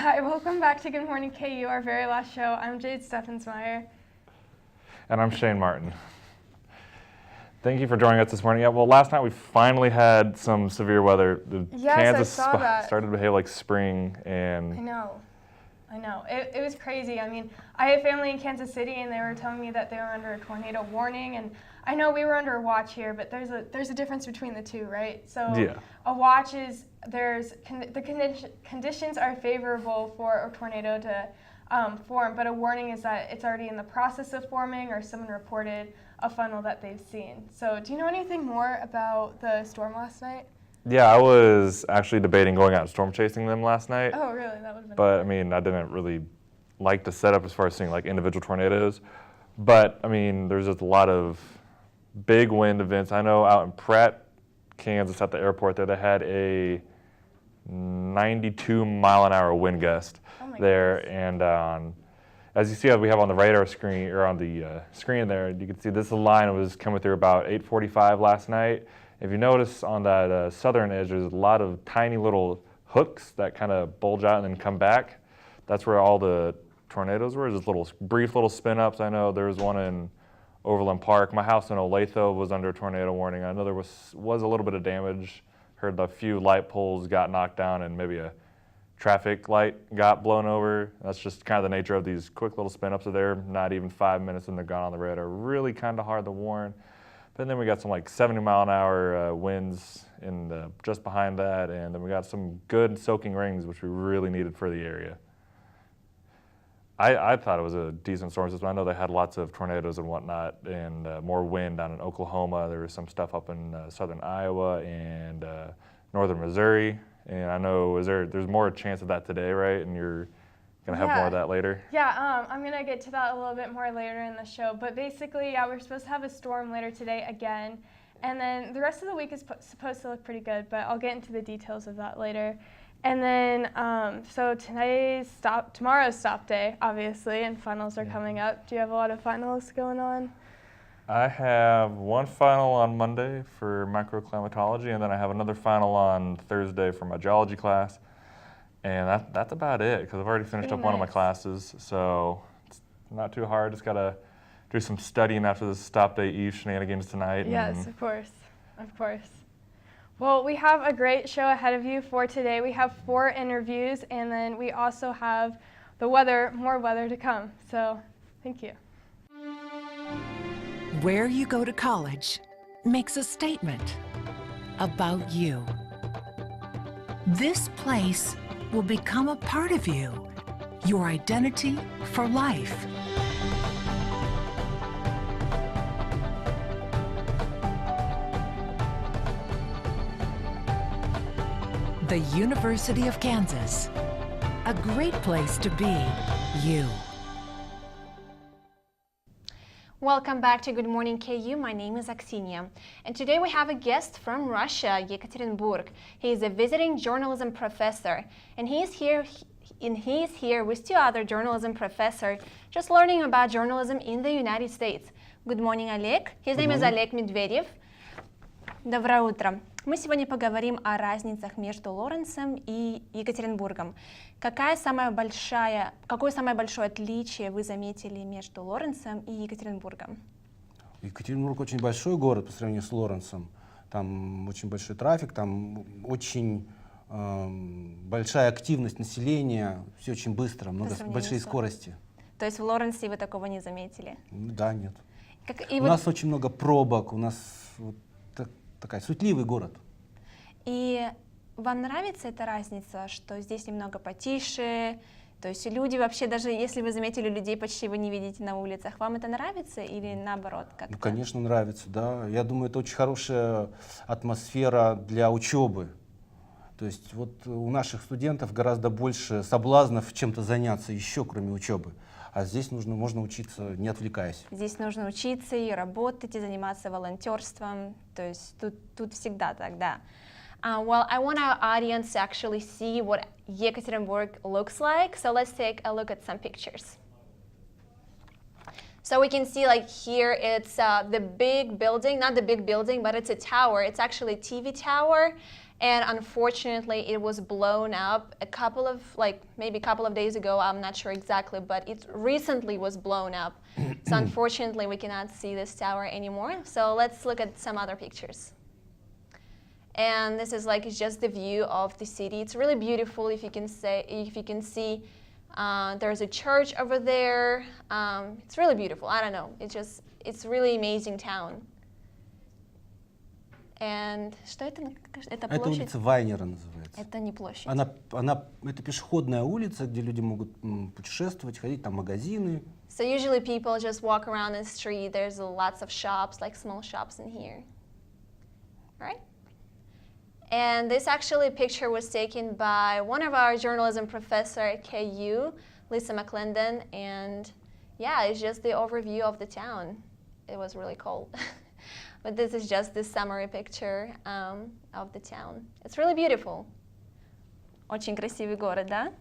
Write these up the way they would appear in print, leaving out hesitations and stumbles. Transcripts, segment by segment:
Hi, welcome back to Good Morning KU, our very last show. I'm Jade Steffensmeyer. And I'm Shane Martin. Thank you for joining us this morning. Yeah, well, last night we finally had some severe weather. Kansas started to behave like spring, and I know. It was crazy. I mean, I have family in Kansas City, and they were telling me that they were under a tornado warning, and I know we were under a watch here, but there's a difference between the two, right? So yeah. A watch is the conditions are favorable for a tornado to form, but a warning is that it's already in the process of forming, or someone reported a funnel that they've seen. So do you know anything more about the storm last night? Yeah, I was actually debating going out and storm chasing them last night. Oh, really? That would have been But I mean, I didn't really like the setup as far as seeing like individual tornadoes. But I mean, there's just a lot of big wind events. I know out in Pratt, Kansas, at the airport there, they had a 92-mile-an-hour wind gust there, and as you see, we have on the radar screen, or on the screen there, you can see this line was coming through about 8:45 last night. If you notice on that southern edge, there's a lot of tiny little hooks that kind of bulge out and then come back. That's where all the tornadoes were, just brief little spin-ups. I know there was one in Overland Park. My house in Olathe was under a tornado warning. I know there was a little bit of damage. Heard a few light poles got knocked down, and maybe a traffic light got blown over. That's just kind of the nature of these quick little spin-ups. So they're not even 5 minutes and they're gone on the radar. Really kind of hard to warn. But then we got some like 70-mile-an-hour winds just behind that, and then we got some good soaking rains, which we really needed for the area. I thought it was a decent storm system. I know they had lots of tornadoes and whatnot, and more wind down in Oklahoma. There was some stuff up in southern Iowa and northern Missouri. And I know there's more chance of that today, right? And you're going to have more of that later? Yeah, I'm going to get to that a little bit more later in the show. But basically, yeah, we're supposed to have a storm later today again. And then the rest of the week is supposed to look pretty good, but I'll get into the details of that later. And then, so tomorrow's stop day, obviously, and finals are coming up. Do you have a lot of finals going on? I have one final on Monday for microclimatology, and then I have another final on Thursday for my geology class. And that's about it, because I've already finished up one of my classes, so it's not too hard. Just got to do some studying after the stop day Eve shenanigans tonight. Yes, of course. Well, we have a great show ahead of you for today. We have 4 interviews, and then we also have more weather to come. So, thank you. Where you go to college makes a statement about you. This place will become a part of you, your identity for life. The University of Kansas, a great place to be you. Welcome back to Good Morning KU. My name is Aksiniya, and today we have a guest from Russia, Yekaterinburg. He is a visiting journalism professor, and he is here with 2 other journalism professors, just learning about journalism in the United States. Good morning, Oleg. His name is Oleg Medvedev. Доброе утро. Мы сегодня поговорим о разницах между Лоренсом и Екатеринбургом. Какое самое большое отличие вы заметили между Лоренсом и Екатеринбургом? Екатеринбург очень большой город по сравнению с Лоренсом. Там очень большой трафик, там очень большая активность населения, все очень быстро, большие скорости. То есть в Лоренсе вы такого не заметили? Да, нет. У нас очень много пробок, у нас такой суетливый город. И вам нравится эта разница, что здесь немного потише, то есть люди вообще, даже если вы заметили людей, почти вы не видите на улицах, вам это нравится или наоборот как-то? Ну, конечно, нравится, да. Я думаю, это очень хорошая атмосфера для учебы. То есть вот у наших студентов гораздо больше соблазнов чем-то заняться еще, кроме учебы. А здесь можно учиться, не отвлекаясь. Здесь нужно учиться и работать, и заниматься волонтерством. То есть тут всегда так, да. Well, I want our audience to actually see what Yekaterinburg looks like. So let's take a look at some pictures. So we can see, like, here it's the big building, not the big building, but it's a tower. It's actually a TV tower. And unfortunately, it was blown up maybe a couple of days ago. I'm not sure exactly, but it recently was blown up. So unfortunately, we cannot see this tower anymore. So let's look at some other pictures. And this is just the view of the city. It's really beautiful. If you can see, there's a church over there. It's really beautiful. I don't know. It's really amazing town. And что это? Это площадь? Это улица Вайнера называется. Это не площадь. Это пешеходная улица, где люди могут путешествовать, ходить, там магазины. So usually people just walk around the street. There's lots of shops, small shops in here. Right? And this picture was taken by one of our journalism professor at KU, Lisa McClendon, and yeah, it's just the overview of the town. It was really cold. But this is just the summary picture of the town. It's really beautiful. Очень красивый город, да?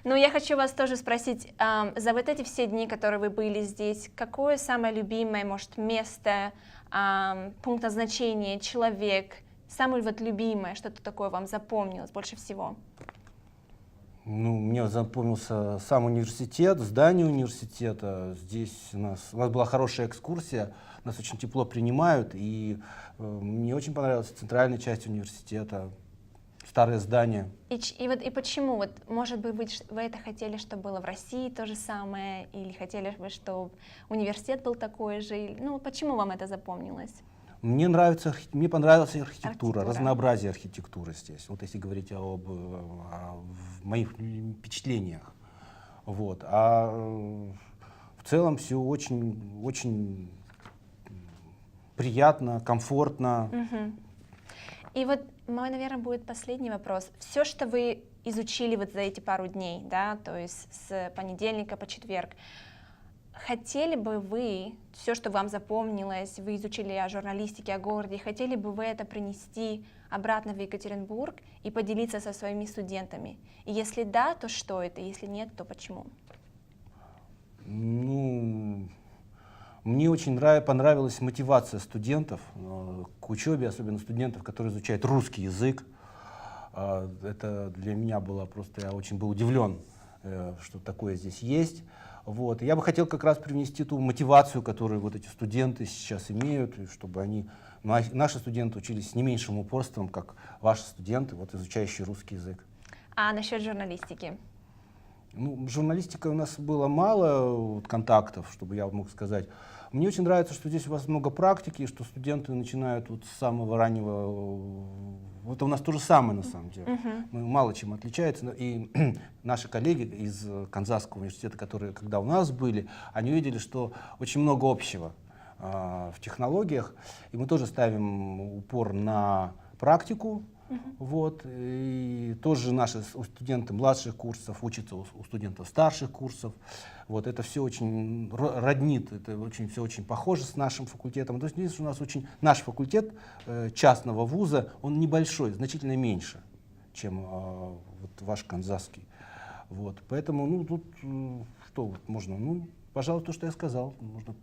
Ну, я хочу вас тоже спросить, за вот эти все дни, которые вы были здесь, какое самое любимое, может, место, пункт назначения, человек, самое любимое, что-то такое вам запомнилось больше всего? Ну, мне запомнился сам университет, здание университета. Здесь у нас была хорошая экскурсия, нас очень тепло принимают, и мне очень понравилась центральная часть университета, старое здание. И почему? Может быть, вы это хотели, чтобы было в России то же самое, или хотели бы, чтобы университет был такой же? Ну, почему вам это запомнилось? Мне понравилась архитектура, разнообразие архитектуры здесь. Вот если говорить о моих впечатлениях. Вот. А в целом все очень приятно, комфортно. И мой, наверное, будет последний вопрос. Все, что вы изучили за эти пару дней, да, то есть с понедельника по четверг, хотели бы вы, все, что вам запомнилось, вы изучили о журналистике, о городе, хотели бы вы это принести обратно в Екатеринбург и поделиться со своими студентами? И если да, то что это? Если нет, то почему? Ну, мне очень понравилась мотивация студентов к учебе, особенно студентов, которые изучают русский язык. Это для меня было просто, я очень был удивлен, что такое здесь есть. Вот. Я бы хотел как раз привнести ту мотивацию, которую вот эти студенты сейчас имеют, чтобы наши студенты учились с не меньшим упорством, как ваши студенты, изучающие русский язык. А насчет журналистики? Ну, журналистика у нас было мало контактов, чтобы я мог сказать. Мне очень нравится, что здесь у вас много практики, что студенты начинают с самого раннего. Это у нас то же самое на самом деле. Мы мало чем отличается. И наши коллеги из Канзасского университета, которые когда у нас были, они увидели, что очень много общего в технологиях. И мы тоже ставим упор на практику. Вот, и тоже наши студенты младших курсов учатся у студентов старших курсов. Вот, это все очень роднит, это все очень похоже с нашим факультетом. То есть здесь у нас наш факультет частного вуза, он небольшой, значительно меньше, чем ваш канзасский. Вот, поэтому, тут что можно, пожалуй, то, что я сказал, можно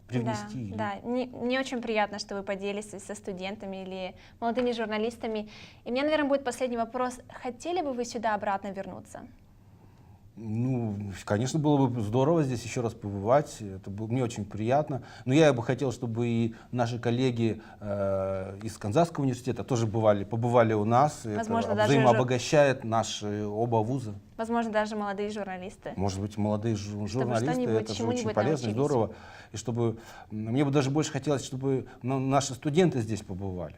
привнести. Да, мне очень приятно, что вы поделились со студентами или молодыми журналистами. И у меня, наверное, будет последний вопрос. Хотели бы вы сюда обратно вернуться? Ну, конечно, было бы здорово здесь еще раз побывать. Это было мне очень приятно. Но я бы хотел, чтобы и наши коллеги из Канзасского университета тоже побывали у нас. Возможно, это взаимообогащает наши оба вуза. Возможно, даже молодые журналисты. Может быть, молодые журналисты. Это же очень полезно и здорово. И чтобы мне бы даже больше хотелось, чтобы наши студенты здесь побывали.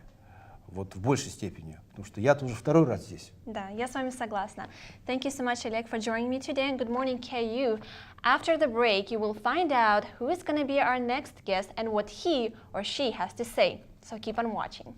В большей степени, потому что я-то уже второй раз здесь. Да, я с вами согласна. Thank you so much, Oleg, for joining me today, and good morning, KU. After the break, you will find out who is going to be our next guest and what he or she has to say. So keep on watching.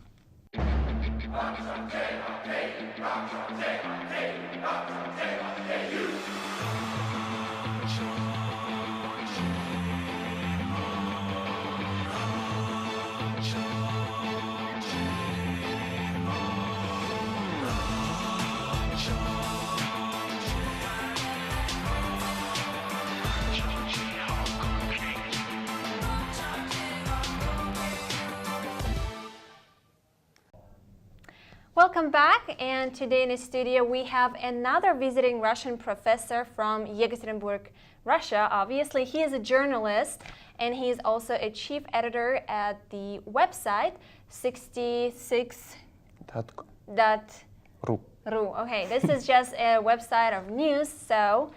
welcome back. And today in the studio we have another visiting Russian professor from Yekaterinburg, Russia. Obviously, he is a journalist and he is also a chief editor at the website 66.ru. Okay, this is just a website of news. So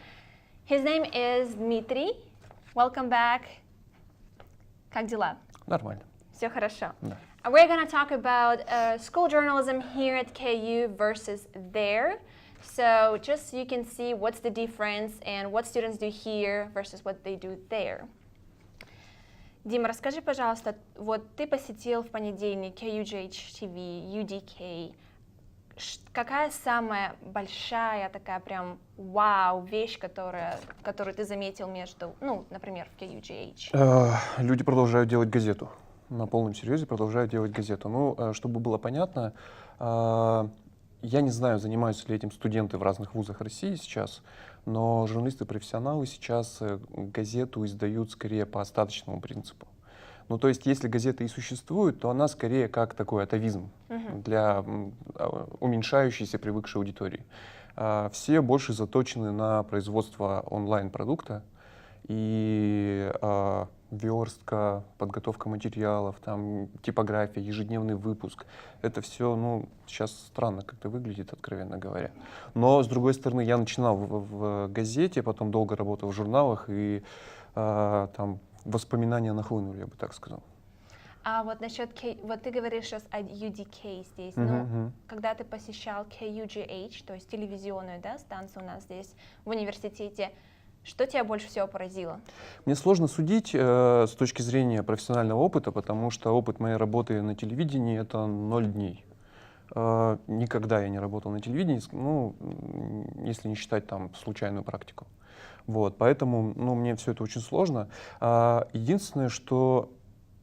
his name is Dmitri. Welcome back. Как дела? Нормально. Все хорошо. Да. We're going to talk about school journalism here at KU versus there. So just so you can see what's the difference and what students do here versus what they do there. Дима, расскажи, пожалуйста, вот ты посетил в понедельник KUGH-TV, UDK. Какая самая большая такая прям вау вещь, которую ты заметил между, ну, например, в KUGH? Люди продолжают делать газету. На полном серьезе продолжают делать газету. Ну, чтобы было понятно, я не знаю, занимаются ли этим студенты в разных вузах России сейчас, но журналисты-профессионалы сейчас газету издают скорее по остаточному принципу. Ну, то есть, если газета и существует, то она скорее как такой атовизм для уменьшающейся, привыкшей аудитории. Все больше заточены на производство онлайн-продукта и верстка, подготовка материалов, там, типография, ежедневный выпуск. Это все, ну, сейчас странно как-то выглядит, откровенно говоря. Но, с другой стороны, я начинал в газете, потом долго работал в журналах, и там воспоминания нахлынули, я бы так сказал. А вот насчет, вот ты говоришь сейчас о UDK здесь, ну, когда ты посещал KUGH, то есть телевизионную, да, станцию у нас здесь в университете, что тебя больше всего поразило? Мне сложно судить с точки зрения профессионального опыта, потому что опыт моей работы на телевидении — это 0 дней. Никогда я не работал на телевидении, ну, если не считать там случайную практику. Вот, поэтому, ну, мне все это очень сложно. Единственное, что...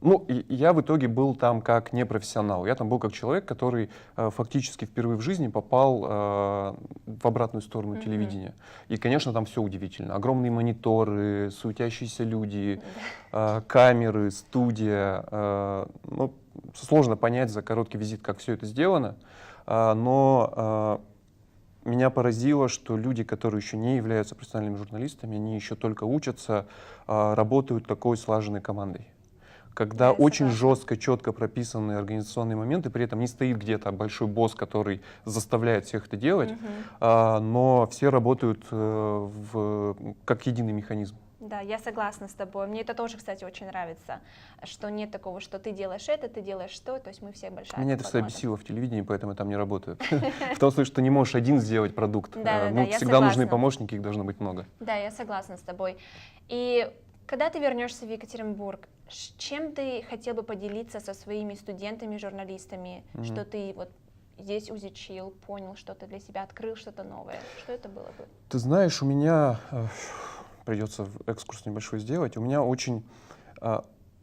Ну, я в итоге был там как непрофессионал. Я там был как человек, который фактически впервые в жизни попал в обратную сторону телевидения. И, конечно, там все удивительно. Огромные мониторы, суетящиеся люди, камеры, студия. Ну, сложно понять за короткий визит, как все это сделано. Но меня поразило, что люди, которые еще не являются профессиональными журналистами, они еще только учатся, работают такой слаженной командой. Когда очень жестко, четко прописаны организационные моменты, при этом не стоит где-то большой босс, который заставляет всех это делать, но все работают как единый механизм. Да, я согласна с тобой. Мне это тоже, кстати, очень нравится, что нет такого, что ты делаешь это, ты делаешь то, то есть мы все большая. Меня это всегда бесило в телевидении, поэтому я там не работаю. В том смысле, что не можешь один сделать продукт. Всегда нужны помощники, их должно быть много. Да, я согласна с тобой. И когда ты вернешься в Екатеринбург, чем ты хотел бы поделиться со своими студентами, журналистами, что ты вот здесь изучил, понял что-то для себя, открыл что-то новое? Что это было бы? Ты знаешь, у меня, придется экскурс небольшой сделать, у меня очень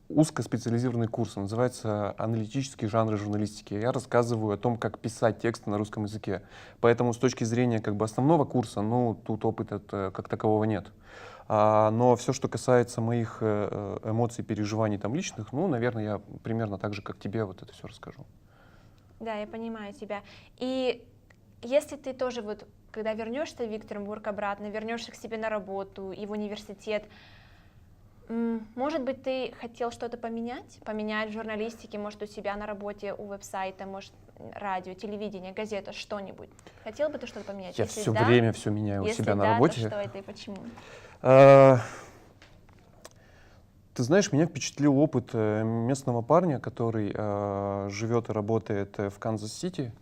узкоспециализированный курс, называется «Аналитические жанры журналистики». Я рассказываю о том, как писать тексты на русском языке. Поэтому с точки зрения как бы основного курса, ну, тут опыта как такового нет. Но все, что касается моих эмоций, переживаний там личных, ну, наверное, я примерно так же, как тебе, вот это все расскажу. Да, я понимаю тебя. И если ты тоже вот, когда вернешься в Екатеринбург обратно, вернешься к себе на работу и в университет, может быть, ты хотел что-то поменять? Поменять в журналистике, может, у себя на работе, у веб-сайта, может, радио, телевидение, газета, что-нибудь. Хотел бы ты что-то поменять? Я все время все меняю у себя на работе. Если да, то что это и почему? Ты знаешь, меня впечатлил опыт местного парня, который живет и работает в Канзас-Сити.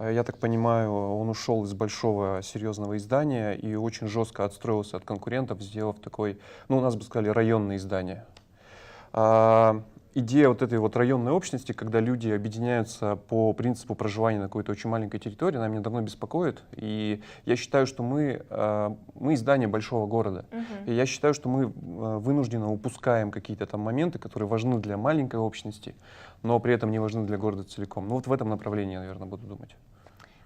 Я так понимаю, он ушел из большого серьезного издания и очень жестко отстроился от конкурентов, сделав такой, ну, у нас бы сказали, районное издание. Идея вот этой вот районной общности, когда люди объединяются по принципу проживания на какой-то очень маленькой территории, она меня давно беспокоит. И я считаю, что мы издание большого города. И я считаю, что мы вынужденно упускаем какие-то там моменты, которые важны для маленькой общности, но при этом не важны для города целиком. Ну вот в этом направлении я, наверное, буду думать.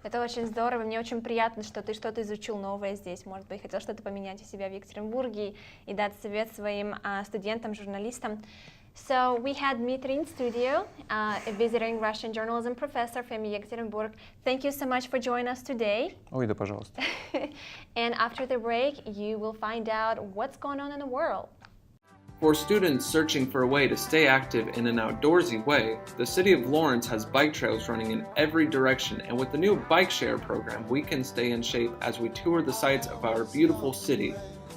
Это очень здорово, мне очень приятно, что ты что-то изучил новое здесь, может быть, хотел что-то поменять у себя в Екатеринбурге и дать совет своим студентам, журналистам. So we had Dmitri in studio, a visiting Russian journalism professor from Yekaterinburg. Thank you so much for joining us today. Ой, да пожалуйста. And after the break, you will find out what's going on in the world. For students searching for a way to stay active in an outdoorsy way, the city of Lawrence has bike trails running in every direction, and with the new bike share program, we can stay in shape as we tour the sights of our beautiful city.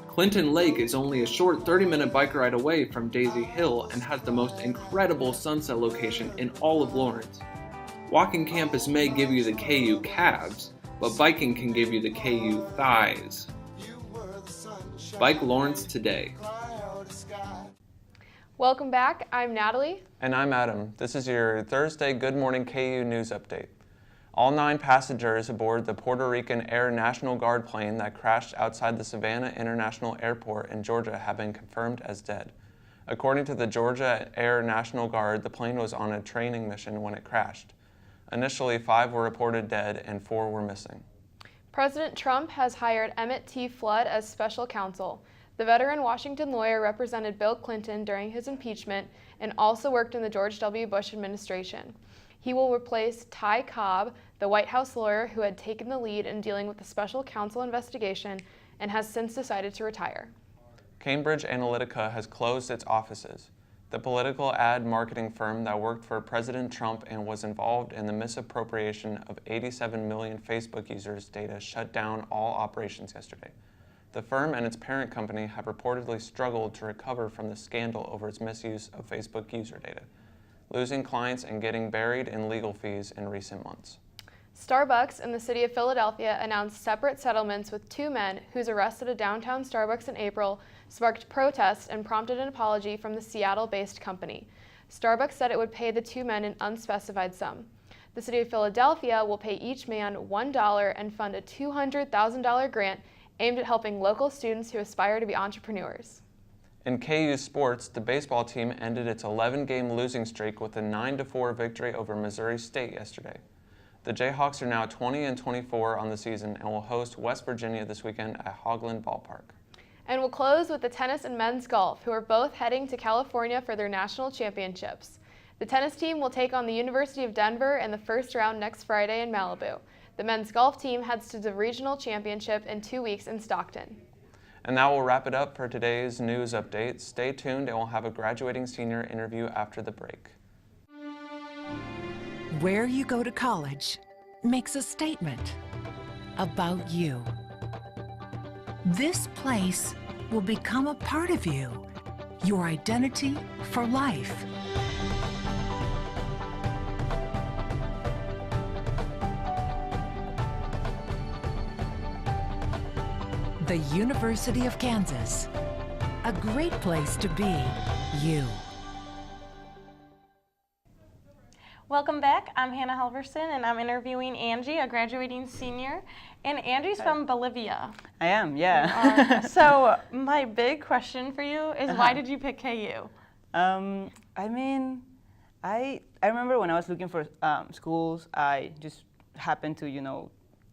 Clinton Lake is only a short 30-minute bike ride away from Daisy Hill and has the most incredible sunset location in all of Lawrence. Walking campus may give you the KU calves, but biking can give you the KU thighs. Bike Lawrence today. Welcome back. I'm Natalie. And I'm Adam. This is your Thursday Good Morning KU News Update. All 9 passengers aboard the Puerto Rican Air National Guard plane that crashed outside the Savannah International Airport in Georgia have been confirmed as dead. According to the Georgia Air National Guard, the plane was on a training mission when it crashed. Initially, 5 were reported dead and 4 were missing. President Trump has hired Emmett T. Flood as special counsel. The veteran Washington lawyer represented Bill Clinton during his impeachment and also worked in the George W. Bush administration. He will replace Ty Cobb, the White House lawyer who had taken the lead in dealing with the special counsel investigation and has since decided to retire. Cambridge Analytica has closed its offices. The political ad marketing firm that worked for President Trump and was involved in the misappropriation of 87 million Facebook users' data shut down all operations yesterday. The firm and its parent company have reportedly struggled to recover from the scandal over its misuse of Facebook user data, losing clients and getting buried in legal fees in recent months. Starbucks in the city of Philadelphia announced separate settlements with 2 men whose arrest at a downtown Starbucks in April sparked protests and prompted an apology from the Seattle-based company. Starbucks said it would pay the 2 men an unspecified sum. The city of Philadelphia will pay each man $1 and fund a $200,000 grant aimed at helping local students who aspire to be entrepreneurs. In KU sports, the baseball team ended its 11-game losing streak with a 9-4 victory over Missouri State yesterday. The Jayhawks are now 20-24 on the season and will host West Virginia this weekend at Hoagland Ballpark. And we'll close with the tennis and men's golf, who are both heading to California for their national championships. The tennis team will take on the University of Denver in the first round next Friday in Malibu. The men's golf team heads to the regional championship in 2 weeks in Stockton. And that will wrap it up for today's news update. Stay tuned and we'll have a graduating senior interview after the break. Where you go to college makes a statement about you. This place will become a part of you, your identity for life. The University of Kansas, a great place to be you. Welcome back. I'm Hannah Halverson, and I'm interviewing Angie, a graduating senior. And Angie's from Bolivia. I am, yeah. So my big question for you is, why did you pick KU? I mean, I remember when I was looking for schools, I just happened to,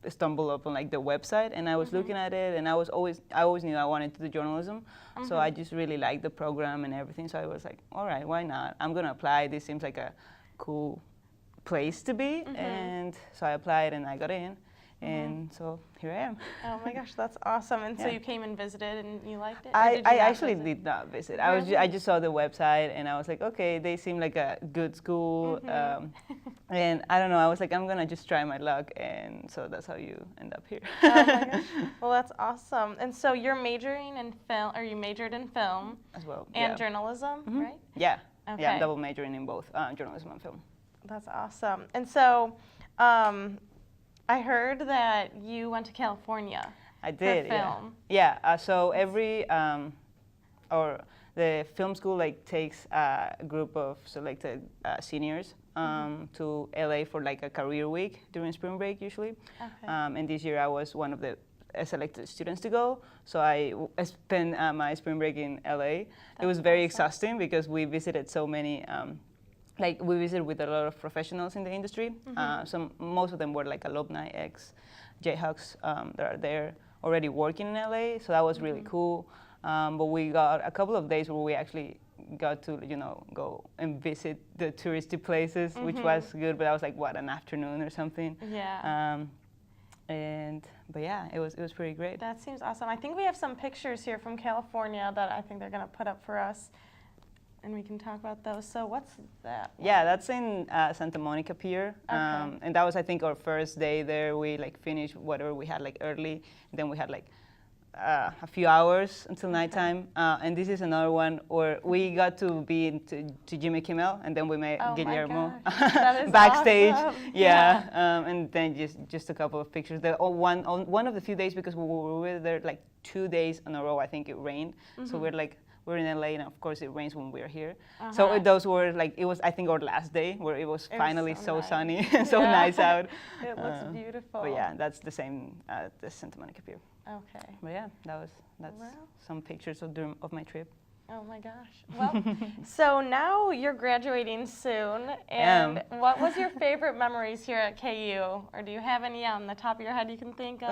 stumble up on like the website, and I was looking at it, and I always knew I wanted to do journalism. So I just really liked the program and everything. So I was like, all right, why not? I'm gonna apply. This seems like a cool place to be, and so I applied and I got in, and so here I am. Oh my gosh, that's awesome! And so you came and visited, and you liked it? I actually did not visit. I just saw the website, and I was like, okay, they seem like a good school, and I don't know. I was like, I'm gonna just try my luck, and so that's how you end up here. Oh my gosh. Well, that's awesome. And so you're majoring in film, or you majored in film as well, and journalism, right? Yeah. Okay. Yeah, I'm double majoring in both journalism and film. That's awesome. And so, I heard that you went to California. I did. For film. Yeah. So every or the film school like takes a group of selected seniors to LA for like a career week during spring break usually. Okay. And this year I was one of the selected students to go. So I spent my spring break in LA. It was very exhausting because we visited so many. We visited with a lot of professionals in the industry. Most of them were like alumni, ex-Jayhawks that are there already working in LA. So that was really cool. But we got a couple of days where we actually got to, go and visit the touristy places, which was good. But I was like, what, an afternoon or something? Yeah. But yeah, it was pretty great. That seems awesome. I think we have some pictures here from California that I think they're going to put up for us, and we can talk about those. So what's that? Yeah, that's in Santa Monica Pier. Okay. And that was, I think, our first day there. We like finished whatever we had like early, and then we had like a few hours until nighttime. And this is another one where we got to be to Jimmy Kimmel, and then we met Guillermo backstage. Awesome. Yeah. And then just a couple of pictures. One of the few days, because we were there like 2 days in a row, I think it rained. So we're in LA, and of course it rains when we're here. So those were like, it was, I think, our last day where it was finally so nice. Sunny and so nice out. It looks beautiful. But yeah, that's the same at the Santa Monica Pier. Okay. But yeah, that's some pictures of my trip. Oh my gosh. Well, so now you're graduating soon, and what was your favorite memories here at KU? Or do you have any on the top of your head you can think of?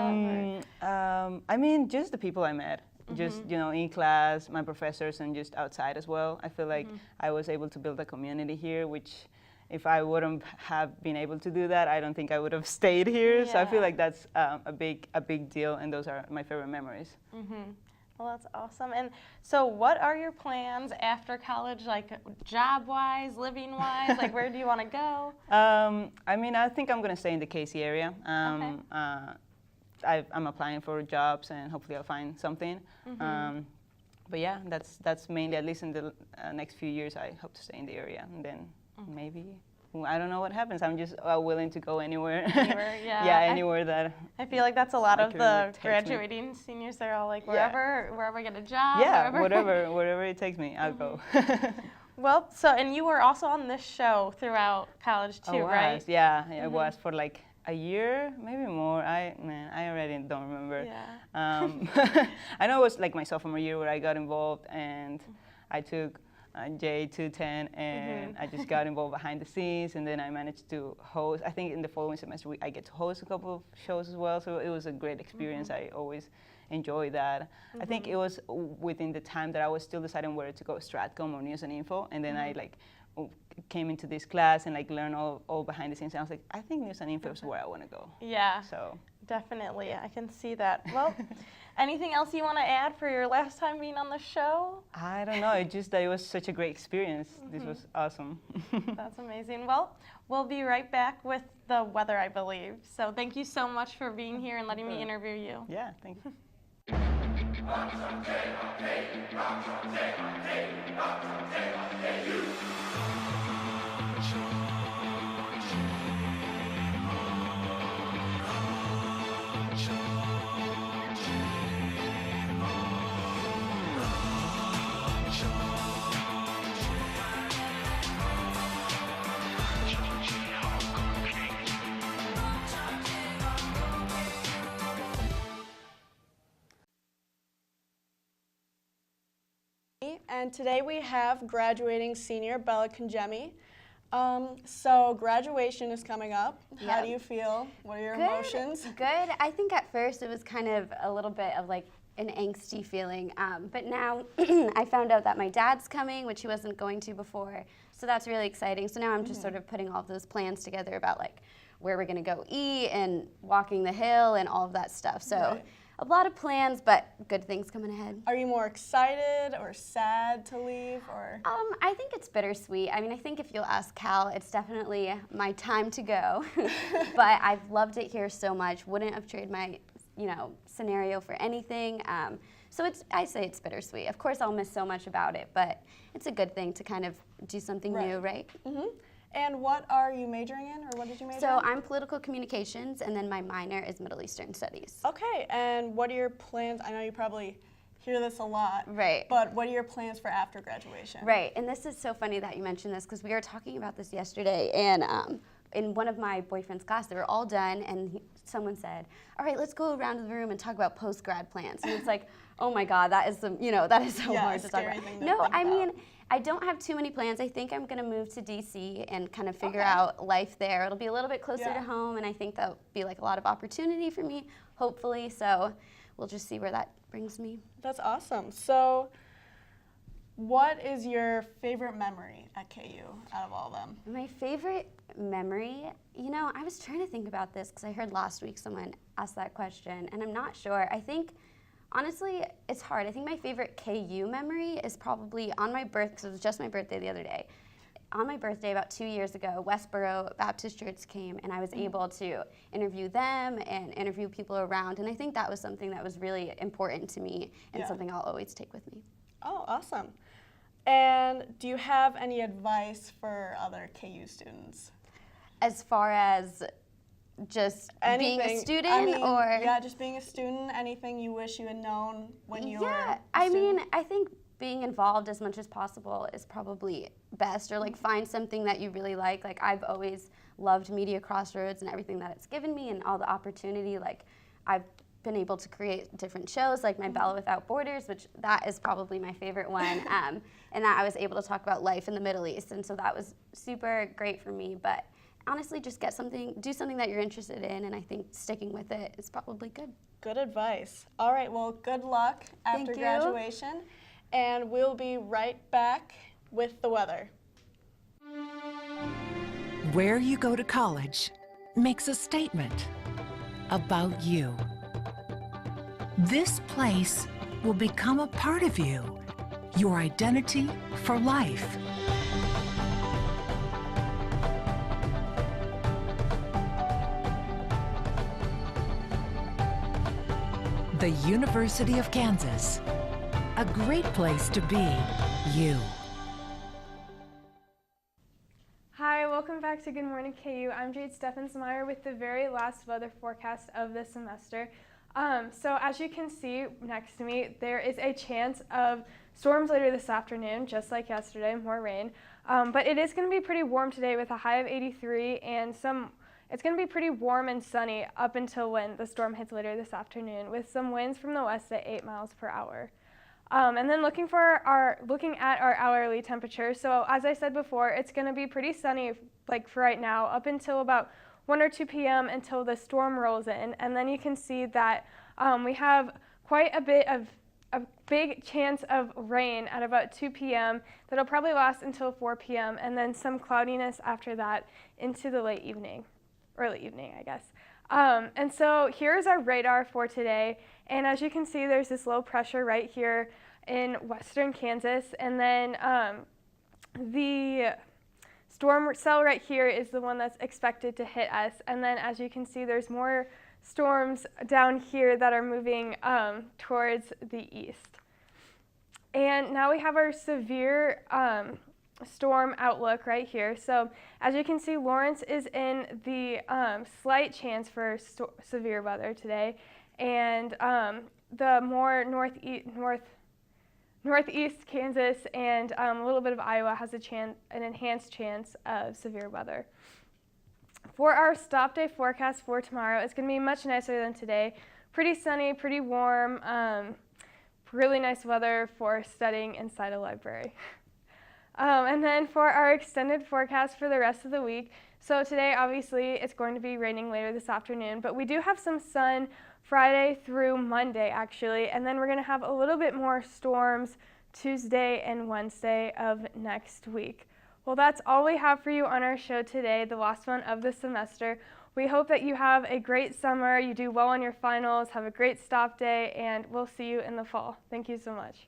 I mean, just the people I met. Just, in class, my professors, and just outside as well. I feel like I was able to build a community here, which if I wouldn't have been able to do that, I don't think I would have stayed here. Yeah. So I feel like that's a big deal, and those are my favorite memories. Well, that's awesome. And so what are your plans after college, like job-wise, living-wise? Like, where do you want to go? I mean, I think I'm going to stay in the KC area. I'm applying for jobs, and hopefully I'll find something. But yeah, that's mainly, at least in the next few years, I hope to stay in the area. And then maybe, I don't know what happens. I'm just willing to go anywhere. Anywhere, yeah. Yeah, anywhere that. I feel like that's a lot of the graduating seniors. They're all like, wherever I get a job. Yeah, wherever it takes me, I'll go. Well, and you were also on this show throughout college too, right? Yeah, it was for like a year, maybe more. I already don't remember. Yeah. I know it was like my sophomore year where I got involved, and I took J210, and I just got involved behind the scenes, and then I managed to host. I think in the following semester I get to host a couple of shows as well, so it was a great experience. I always enjoy that. I think it was within the time that I was still deciding whether to go Stratcom or News and Info, and then I like came into this class and like learned all behind the scenes, and I was like, I think News and Info is where I want to go. Yeah. So definitely, I can see that. Well, anything else you want to add for your last time being on the show? I don't know. It's just that it was such a great experience. This was awesome. That's amazing. Well, we'll be right back with the weather, I believe. So thank you so much for being here and letting me interview you. Yeah, thank you. And today we have graduating senior Bella Congemi. So graduation is coming up. Yep. How do you feel? What are your emotions? Good. I think at first it was kind of a little bit of like an angsty feeling, but now I found out that my dad's coming, which he wasn't going to before, so that's really exciting. So now I'm just sort of putting all of those plans together about like where we're gonna go eat and walking the hill and all of that stuff. So. A lot of plans, but good things coming ahead. Are you more excited or sad to leave, or? I think it's bittersweet. I mean, I think if you'll ask Cal, it's definitely my time to go. But I've loved it here so much. Wouldn't have traded my, scenario for anything. So I say it's bittersweet. Of course, I'll miss so much about it, but it's a good thing to kind of do something new, right? And what are you majoring in, or what did you major in? So I'm political communications, and then my minor is Middle Eastern Studies. Okay, and what are your plans? I know you probably hear this a lot, right? But what are your plans for after graduation? Right, and this is so funny that you mentioned this, because we were talking about this yesterday, and in one of my boyfriend's class, they were all done, and someone said, all right, let's go around the room and talk about post-grad plans. And it's like, oh my God, that is so hard to talk about. No, I mean, I don't have too many plans. I think I'm going to move to DC and kind of figure out life there. It'll be a little bit closer to home, and I think that'll be like a lot of opportunity for me, hopefully. So we'll just see where that brings me. That's awesome. So What is your favorite memory at KU out of all of them? My favorite memory, you know, I was trying to think about this because I heard last week someone ask that question, and I'm not sure. I think, honestly, it's hard. I think my favorite KU memory is probably on my birthday, because it was just my birthday the other day. On my birthday about 2 years ago, Westboro Baptist Church came, and I was able to interview them and interview people around, and I think that was something that was really important to me and something I'll always take with me. Oh, awesome. And do you have any advice for other KU students? As far as just being a student, or? Yeah, just being a student, anything you wish you had known when you were a student? I mean, I think being involved as much as possible is probably best, or like find something that you really like. Like I've always loved Media Crossroads and everything that it's given me and all the opportunity. Like I've been able to create different shows like my Bella Without Borders, which that is probably my favorite one, and that I was able to talk about life in the Middle East, and so that was super great for me. But honestly, just do something that you're interested in, and I think sticking with it is probably good. Good advice. All right, well, good luck after graduation, and we'll be right back with the weather. Where you go to college makes a statement about you. This place will become a part of you, your identity for life. The University of Kansas, a great place to be you. Hi, welcome back to Good Morning KU. I'm Jade Steffensmeyer with the very last weather forecast of the semester. So as you can see next to me, there is a chance of storms later this afternoon, just like yesterday, more rain. But it is going to be pretty warm today with a high of 83 and it's going to be pretty warm and sunny up until when the storm hits later this afternoon with some winds from the west at 8 miles per hour. And then looking at our hourly temperature. So as I said before, it's going to be pretty sunny like for right now up until about 1 or 2 p.m. until the storm rolls in. And then you can see that we have quite a big chance of rain at about 2 p.m. that'll probably last until 4 p.m. and then some cloudiness after that into the early evening, I guess. And so here's our radar for today. And as you can see, there's this low pressure right here in western Kansas. And then the storm cell right here is the one that's expected to hit us. And then as you can see, there's more storms down here that are moving towards the east. And now we have our severe storm outlook right here. So as you can see, Lawrence is in the slight chance for severe weather today. And the more northeast Kansas and a little bit of Iowa has an enhanced chance of severe weather. For our stop day forecast for tomorrow, it's going to be much nicer than today. Pretty sunny, pretty warm, really nice weather for studying inside a library. And then for our extended forecast for the rest of the week, so today obviously it's going to be raining later this afternoon, but we do have some sun Friday through Monday actually, and then we're going to have a little bit more storms Tuesday and Wednesday of next week. Well, that's all we have for you on our show today, the last one of the semester. We hope that you have a great summer, you do well on your finals, have a great stop day, and we'll see you in the fall. Thank you so much.